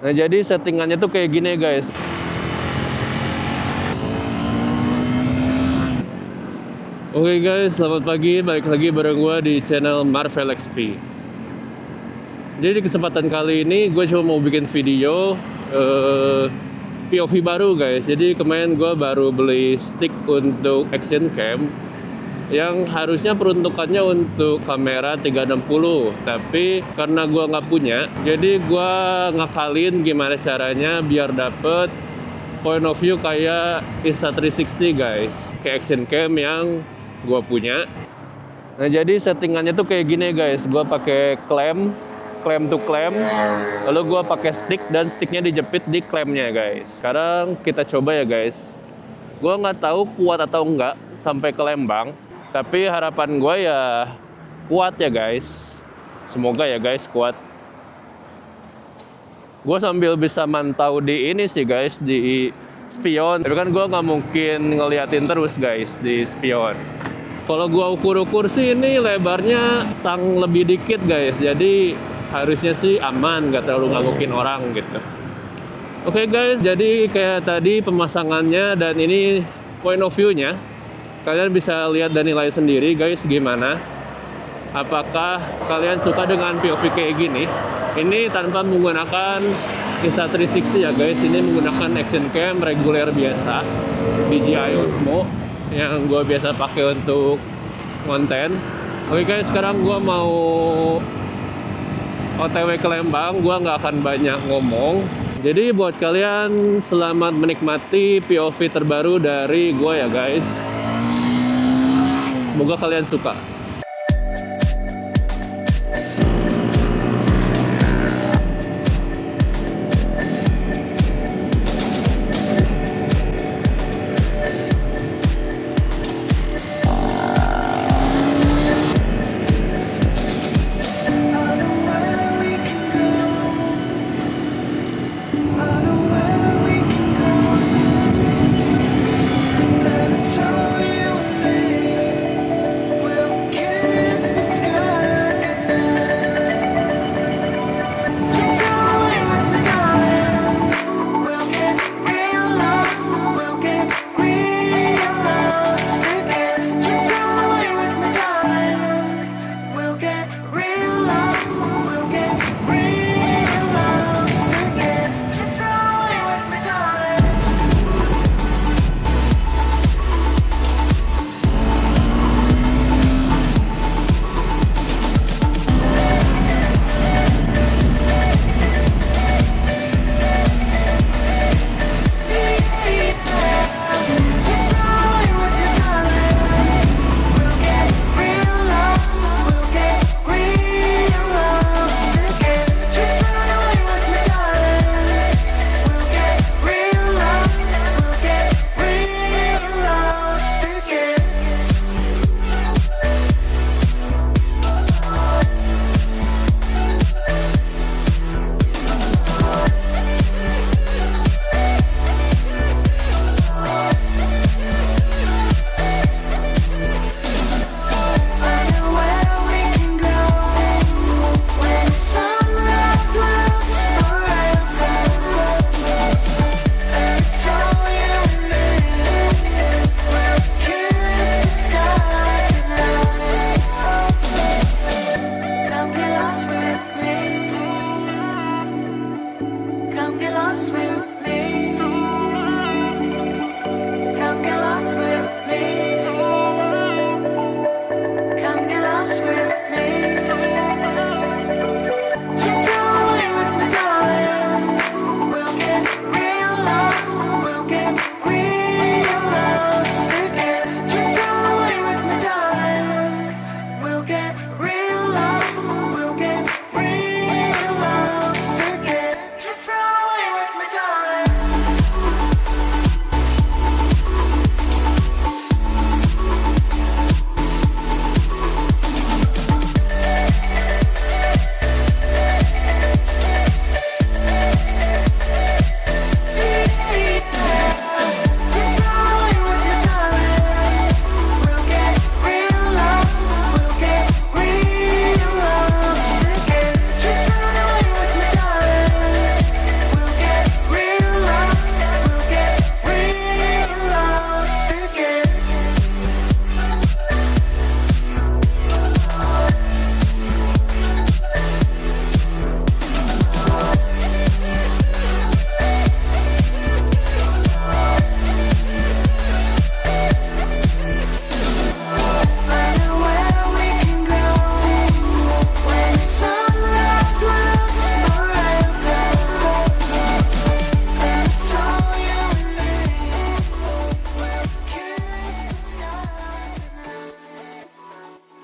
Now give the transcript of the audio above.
Nah, jadi settingannya tuh kayak gini guys. Oke guys, selamat pagi, balik lagi bareng gue di channel Marvel XP. Jadi di kesempatan kali ini gue cuma mau bikin video POV baru guys. Jadi kemarin gue baru beli stick untuk action cam yang harusnya peruntukannya untuk kamera 360, tapi karena gue nggak punya, jadi gue ngakalin gimana caranya biar dapet point of view kayak Insta360 guys, kayak action cam yang gue punya. Nah, jadi settingannya tuh kayak gini guys. Gue pakai clamp to clamp, lalu gue pakai stick dan sticknya dijepit di clampnya guys. Sekarang kita coba ya guys. Gue nggak tahu kuat atau enggak sampai ke Lembang, tapi harapan gue ya kuat ya guys. Semoga ya guys kuat. Gue sambil bisa mantau di ini sih guys, di spion. Tapi kan gue nggak mungkin ngeliatin terus guys di spion. Kalau gue ukur-ukur sih ini lebarnya stang lebih dikit guys. Jadi harusnya sih aman, nggak terlalu ngagukin orang gitu. Oke guys, jadi kayak tadi pemasangannya dan ini point of view-nya. Kalian bisa lihat dan nilai sendiri guys gimana. Apakah kalian suka dengan POV kayak gini? Ini tanpa menggunakan Insta360 ya guys. Ini menggunakan action cam reguler biasa DJI Osmo yang gue biasa pakai untuk konten. Oke guys, sekarang gue mau OTW ke Lembang. Gue nggak akan banyak ngomong. Jadi buat kalian selamat menikmati POV terbaru dari gue ya guys. Semoga kalian suka.